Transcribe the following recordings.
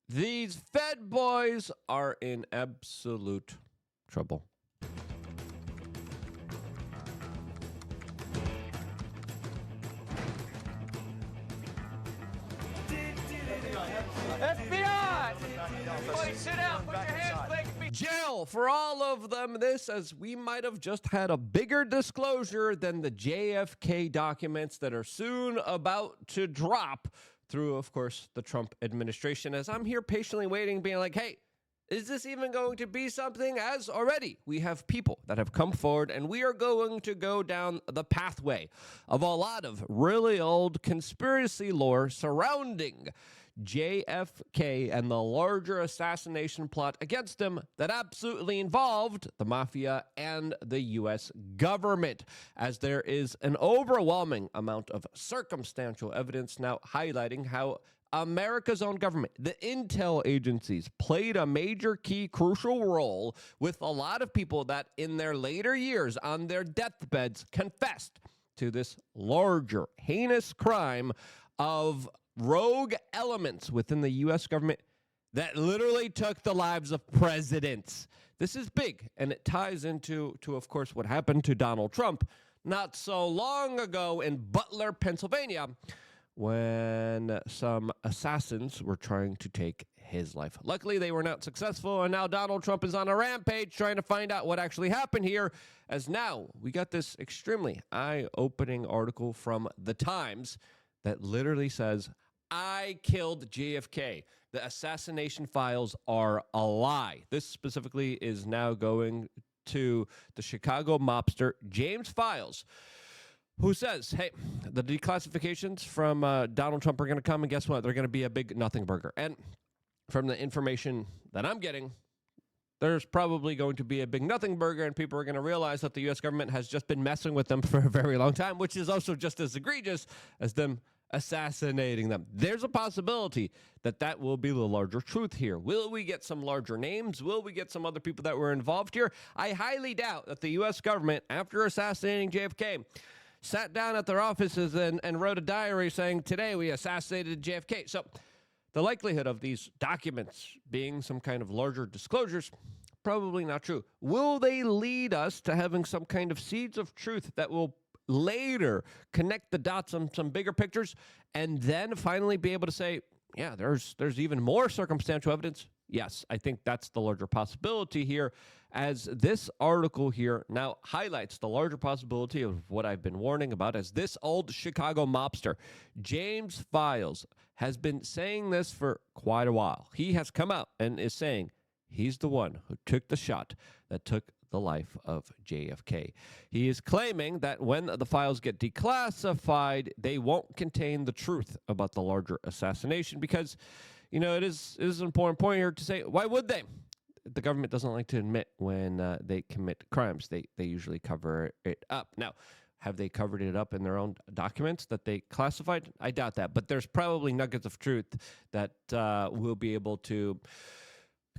These Fed boys are in absolute trouble. FBI! Everybody sit down, put your hands like Jail for all of them. This, as we might have just had a bigger disclosure than the JFK documents that are soon about to drop through, of course, the Trump administration. As I'm here patiently waiting, being like, hey, is this even going to be something? As already we have people that have come forward, and we are going to go down the pathway of a lot of really old conspiracy lore surrounding JFK and the larger assassination plot against him that absolutely involved the mafia and the U.S. government, as there is an overwhelming amount of circumstantial evidence now highlighting how America's own government, the intel agencies, played a major, key, crucial role with a lot of people that in their later years on their deathbeds confessed to this larger, heinous crime of rogue elements within the U.S. government that literally took the lives of presidents. This is big, and it ties into, of course, what happened to Donald Trump not so long ago in Butler, Pennsylvania, when some assassins were trying to take his life. Luckily, they were not successful, and now Donald Trump is on a rampage trying to find out what actually happened here, as now we got this extremely eye-opening article from The Times that literally says, I killed JFK. The assassination files are a lie. This specifically is now going to the Chicago mobster James Files, who says, hey, the declassifications from Donald Trump are going to come, and guess what? They're going to be a big nothing burger. And from the information that I'm getting, there's probably going to be a big nothing burger, and people are going to realize that the U.S. government has just been messing with them for a very long time, which is also just as egregious as them assassinating them. There's a possibility that that will be the larger truth here. Will we get some larger names? Will we get some other people that were involved here? I highly doubt that the U.S. government, after assassinating JFK, sat down at their offices and wrote a diary saying, today we assassinated JFK. So the likelihood of these documents being some kind of larger disclosures, probably not true. Will they lead us to having some kind of seeds of truth that will later connect the dots on some bigger pictures and then finally be able to say, yeah, there's even more circumstantial evidence? Yes, I think that's the larger possibility here, as this article here now highlights the larger possibility of what I've been warning about, as this old Chicago mobster, James Files, has been saying this for quite a while. He has come out and is saying he's the one who took the shot that took the life of JFK. He is claiming that when the files get declassified, they won't contain the truth about the larger assassination because, you know, it is an important point here to say, why would they? The government doesn't like to admit when they commit crimes. They usually cover it up. Now, have they covered it up in their own documents that they classified? I doubt that, but there's probably nuggets of truth that we'll be able to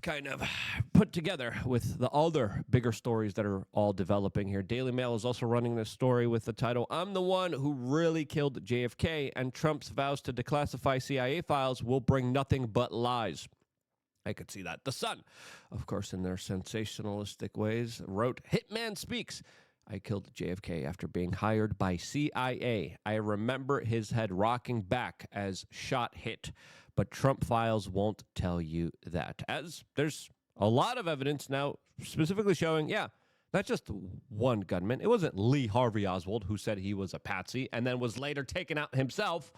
kind of put together with the other bigger stories that are all developing here. Daily Mail is also running this story with the title, I'm the one who really killed JFK, and Trump's vows to declassify CIA files will bring nothing but lies. I could see that. The Sun, of course, in their sensationalistic ways, wrote, Hitman speaks. I killed JFK after being hired by CIA. I remember his head rocking back as shot hit. But Trump files won't tell you that, as there's a lot of evidence now specifically showing, yeah, not just one gunman. It wasn't Lee Harvey Oswald who said he was a patsy and then was later taken out himself.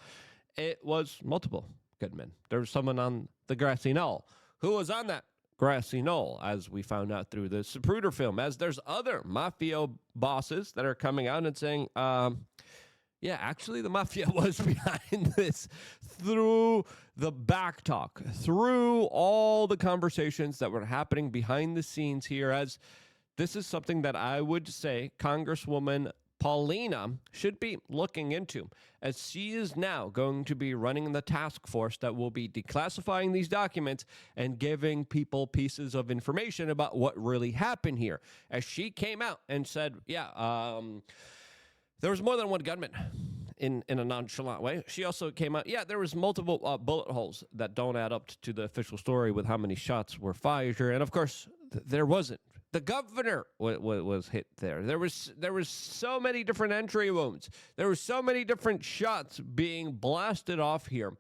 It was multiple gunmen. There was someone on the grassy knoll who was on that grassy knoll, as we found out through the Zapruder film, as there's other mafia bosses that are coming out and saying, yeah, actually, the mafia was behind this through the back talk, through all the conversations that were happening behind the scenes here, as this is something that I would say Congresswoman Paulina should be looking into, as she is now going to be running the task force that will be declassifying these documents and giving people pieces of information about what really happened here. As she came out and said, yeah, there was more than one gunman in a nonchalant way. She also came out, yeah, there was multiple bullet holes that don't add up to the official story with how many shots were fired. And of course, there wasn't. The governor was hit there. There was so many different entry wounds. There were so many different shots being blasted off here.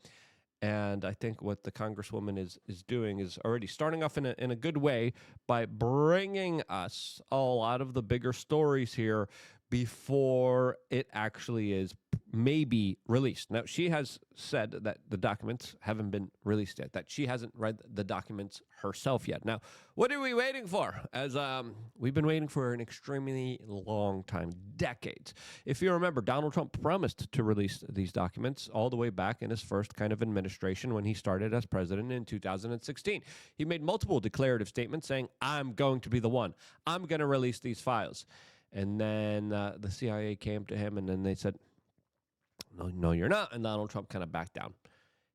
And I think what the Congresswoman is doing is already starting off in a good way by bringing us a lot of the bigger stories here before it actually is maybe released. Now, she has said that the documents haven't been released yet, that she hasn't read the documents herself yet. Now, what are we waiting for? As we've been waiting for an extremely long time, decades. If you remember, Donald Trump promised to release these documents all the way back in his first kind of administration when he started as president in 2016. He made multiple declarative statements saying, I'm going to be the one. I'm going to release these files. And then the CIA came to him, and then they said, no, you're not. And Donald Trump kind of backed down.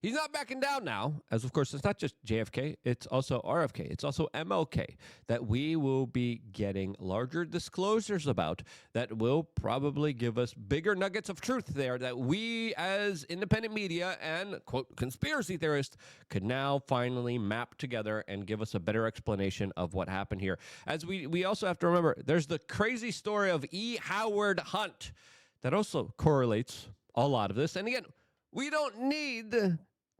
He's not backing down now, as of course, it's not just JFK, it's also RFK, it's also MLK, that we will be getting larger disclosures about that will probably give us bigger nuggets of truth there that we as independent media and, quote, conspiracy theorists could now finally map together and give us a better explanation of what happened here. As we also have to remember, there's the crazy story of E. Howard Hunt that also correlates a lot of this. And again, we don't need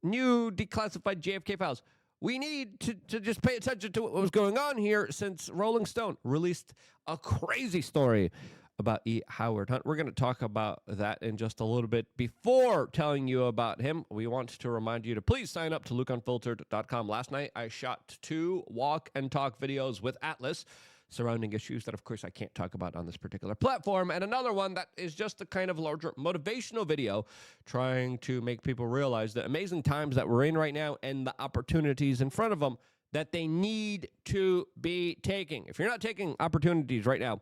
new declassified JFK files. We need to just pay attention to what was going on here since Rolling Stone released a crazy story about E. Howard Hunt. We're going to talk about that in just a little bit. Before telling you about him, we want to remind you to please sign up to LukeUnfiltered.com. Last night, I shot 2 walk and talk videos with Atlas surrounding issues that, of course, I can't talk about on this particular platform, and another one that is just a kind of larger motivational video trying to make people realize the amazing times that we're in right now and the opportunities in front of them that they need to be taking. If you're not taking opportunities right now,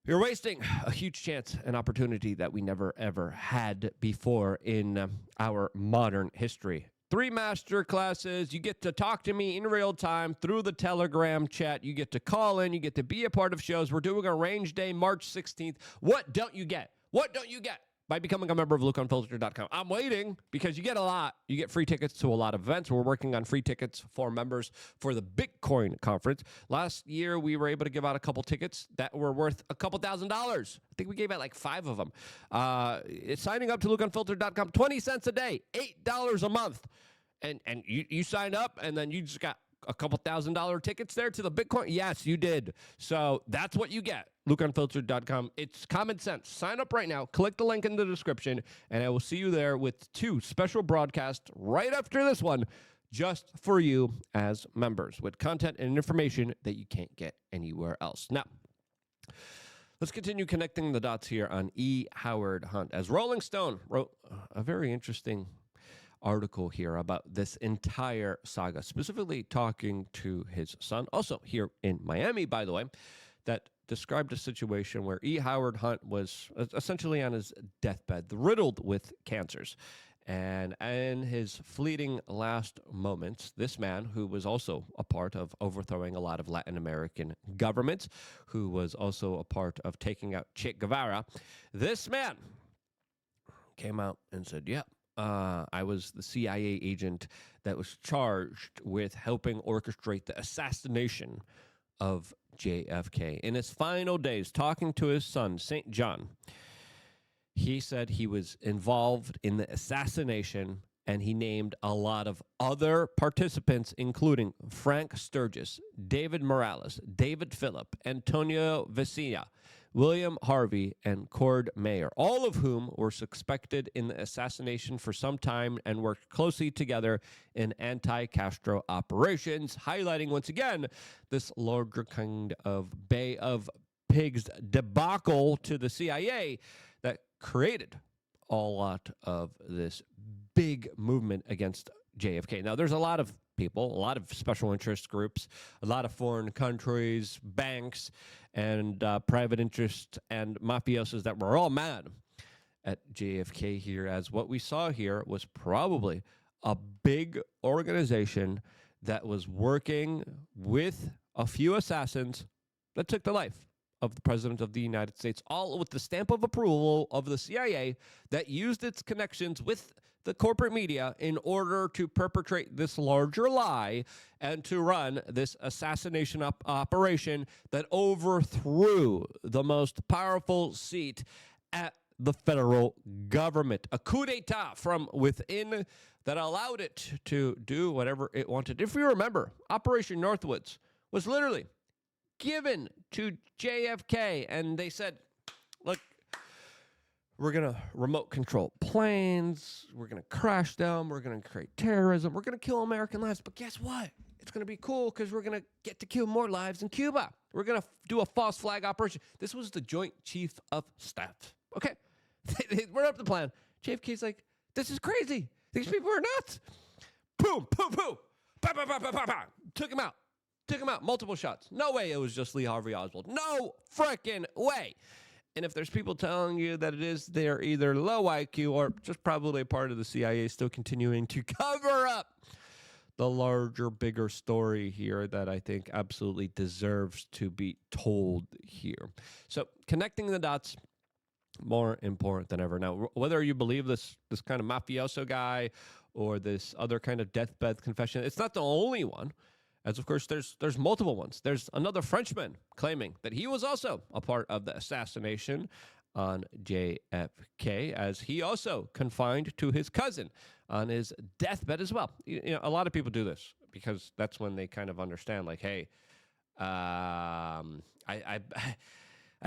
you're wasting a huge chance and opportunity that we never, ever had before in our modern history. 3 master classes. You get to talk to me in real time through the Telegram chat. You get to call in. You get to be a part of shows. We're doing a range day, March 16th. What don't you get? What don't you get by becoming a member of LukeUnfiltered.com? I'm waiting because you get a lot. You get free tickets to a lot of events. We're working on free tickets for members for the Bitcoin conference. Last year, we were able to give out a couple tickets that were worth a couple $1,000. I think we gave out like 5 of them. Signing up to LukeUnfiltered.com, 20 cents a day, $8 a month. And you signed up, and then you just got a couple $1,000 tickets there to the Bitcoin? Yes, you did. So that's what you get. LukeUnfiltered.com. It's common sense. Sign up right now. Click the link in the description, and I will see you there with 2 special broadcasts right after this one just for you as members with content and information that you can't get anywhere else. Now, let's continue connecting the dots here on E. Howard Hunt. As Rolling Stone wrote a very interesting article here about this entire saga, specifically talking to his son, also here in Miami, by the way, that described a situation where E. Howard Hunt was essentially on his deathbed, riddled with cancers. And in his fleeting last moments, this man, who was also a part of overthrowing a lot of Latin American governments, who was also a part of taking out Che Guevara, this man came out and said, yeah, I was the CIA agent that was charged with helping orchestrate the assassination of JFK. In his final days, talking to his son, St. John, he said he was involved in the assassination, and he named a lot of other participants, including Frank Sturgis, David Morales, David Phillip, Antonio Vecina, William Harvey, and Cord Mayer, all of whom were suspected in the assassination for some time and worked closely together in anti-Castro operations, highlighting once again this larger kind of Bay of Pigs debacle to the CIA that created a lot of this big movement against JFK. Now, there's a lot of people, a lot of special interest groups, a lot of foreign countries, banks, and private interests and mafiosos that were all mad at JFK here, as what we saw here was probably a big organization that was working with a few assassins that took the life of the President of the United States, all with the stamp of approval of the CIA that used its connections with the corporate media in order to perpetrate this larger lie and to run this assassination operation that overthrew the most powerful seat at the federal government. A coup d'etat from within that allowed it to do whatever it wanted. If you remember, Operation Northwoods was literally given to JFK, and they said, look, we're going to remote control planes, we're going to crash them, we're going to create terrorism, we're going to kill American lives, but guess what? It's going to be cool because we're going to get to kill more lives in Cuba. We're going to do a false flag operation. This was the Joint Chief of Staff. Okay? They wrote up the plan. JFK's like, this is crazy. These people are nuts. Boom, boom, boom. Bah, bah, bah, bah, bah, bah. Took him out. Took him out. Multiple shots. No way it was just Lee Harvey Oswald. No frickin' way. And if there's people telling you that it is, they're either low IQ or just probably a part of the CIA still continuing to cover up the larger, bigger story here that I think absolutely deserves to be told here. So connecting the dots, more important than ever. Now, whether you believe this kind of mafioso guy or this other kind of deathbed confession, it's not the only one. As, of course, there's multiple ones. There's another Frenchman claiming that he was also a part of the assassination on JFK, as he also confined to his cousin on his deathbed as well. You know, a lot of people do this because that's when they kind of understand, like, hey, I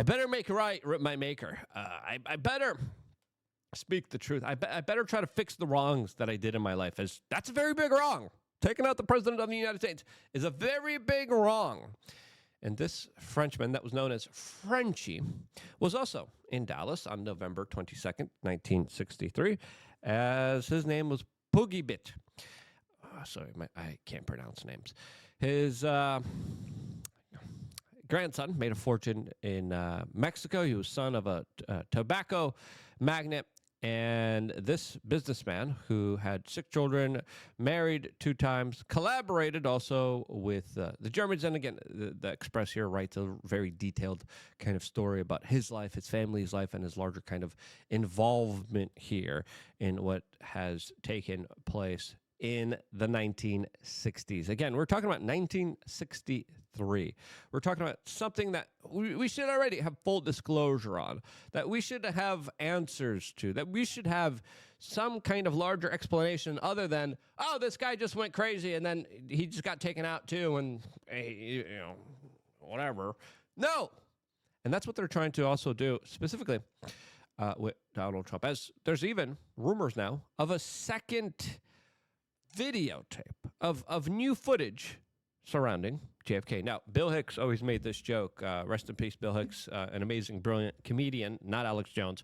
better make right with my maker. I better speak the truth. I better try to fix the wrongs that I did in my life. As that's a very big wrong. Taking out the President of the United States is a very big wrong. And this Frenchman that was known as Frenchie was also in Dallas on November 22nd, 1963, as his name was Poogie Bit. Sorry, I can't pronounce names. His grandson made a fortune in Mexico. He was son of a tobacco magnate. And this businessman, who had 6 children, married 2 times, collaborated also with the Germans. And again, the Express here writes a very detailed kind of story about his life, his family's life, and his larger kind of involvement here in what has taken place in the 1960s. Again, we're talking about 1963. We're talking about something that we should already have full disclosure on, that we should have answers to, that we should have some kind of larger explanation other than, oh, this guy just went crazy and then he just got taken out too and, you know, whatever. No. And that's what they're trying to also do specifically with Donald Trump. As there's even rumors now of a second videotape of new footage surrounding JFK. Now, Bill Hicks always made this joke. Rest in peace, Bill Hicks, an amazing, brilliant comedian, not Alex Jones.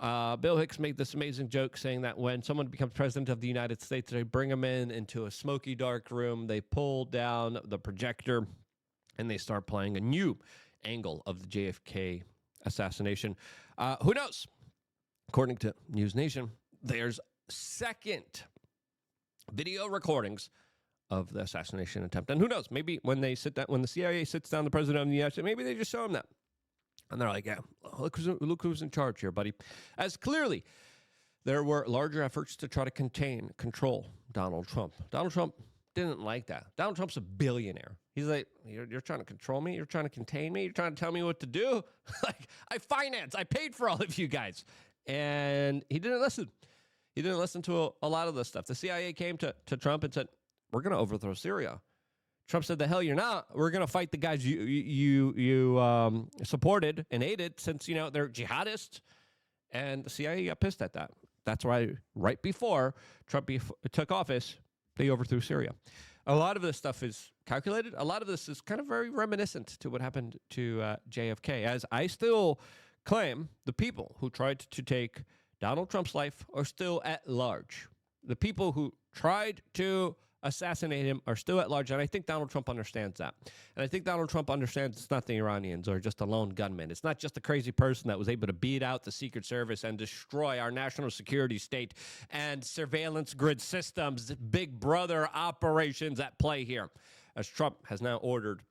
Bill Hicks made this amazing joke saying that when someone becomes president of the United States, they bring him into a smoky, dark room, they pull down the projector, and they start playing a new angle of the JFK assassination. Who knows? According to News Nation, there's second video recordings of the assassination attempt. And who knows, maybe when they sit down, when the CIA sits down the president of the United States, maybe they just show him that. And they're like, yeah, look who's in charge here, buddy. As clearly, there were larger efforts to try to control Donald Trump. Donald Trump didn't like that. Donald Trump's a billionaire. He's like, you're trying to control me? You're trying to contain me? You're trying to tell me what to do? Like, I paid for all of you guys. And he didn't listen. He didn't listen to a lot of this stuff. The CIA came to Trump and said, we're going to overthrow Syria. Trump said, the hell you're not. We're going to fight the guys you supported and aided since, you know, they're jihadists. And the CIA got pissed at that. That's why right before Trump took office, they overthrew Syria. A lot of this stuff is calculated. A lot of this is kind of very reminiscent to what happened to JFK, as I still claim the people who tried to take Donald Trump's life are still at large. The people who tried to assassinate him are still at large, and I think Donald Trump understands that. And I think Donald Trump understands it's not the Iranians or just a lone gunman. It's not just a crazy person that was able to beat out the Secret Service and destroy our national security state and surveillance grid systems, big brother operations at play here, as Trump has now ordered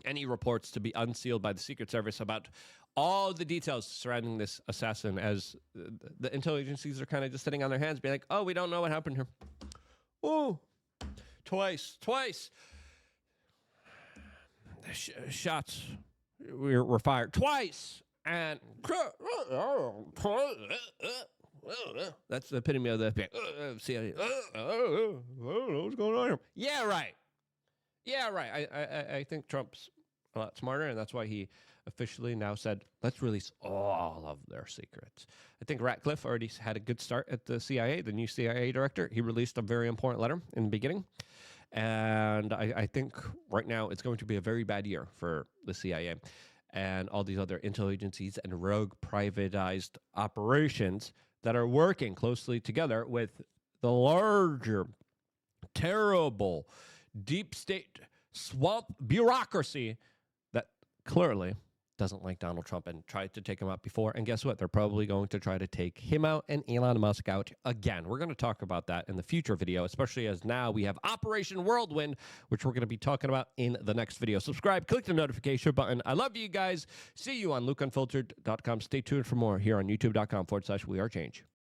any reports to be unsealed by the Secret Service about all the details surrounding this assassin, as the intel agencies are kind of just sitting on their hands, being like, oh, we don't know what happened here. Oh, twice. Shots were fired twice. And that's the epitome of the CIA. I don't know what's going on here. Yeah, right. I think Trump's a lot smarter, and that's why he officially now said, let's release all of their secrets. I think Ratcliffe already had a good start at the CIA, the new CIA director. He released a very important letter in the beginning. And I think right now it's going to be a very bad year for the CIA and all these other intel agencies and rogue privatized operations that are working closely together with the larger, terrible, deep state swamp bureaucracy that clearly doesn't like Donald Trump and tried to take him out before. And guess what? They're probably going to try to take him out and Elon Musk out again. We're going to talk about that in the future video, especially as now we have Operation Whirlwind, which we're going to be talking about in the next video. Subscribe, click the notification button. I love you guys. See you on LukeUnfiltered.com. Stay tuned for more here on YouTube.com/WeAreChange.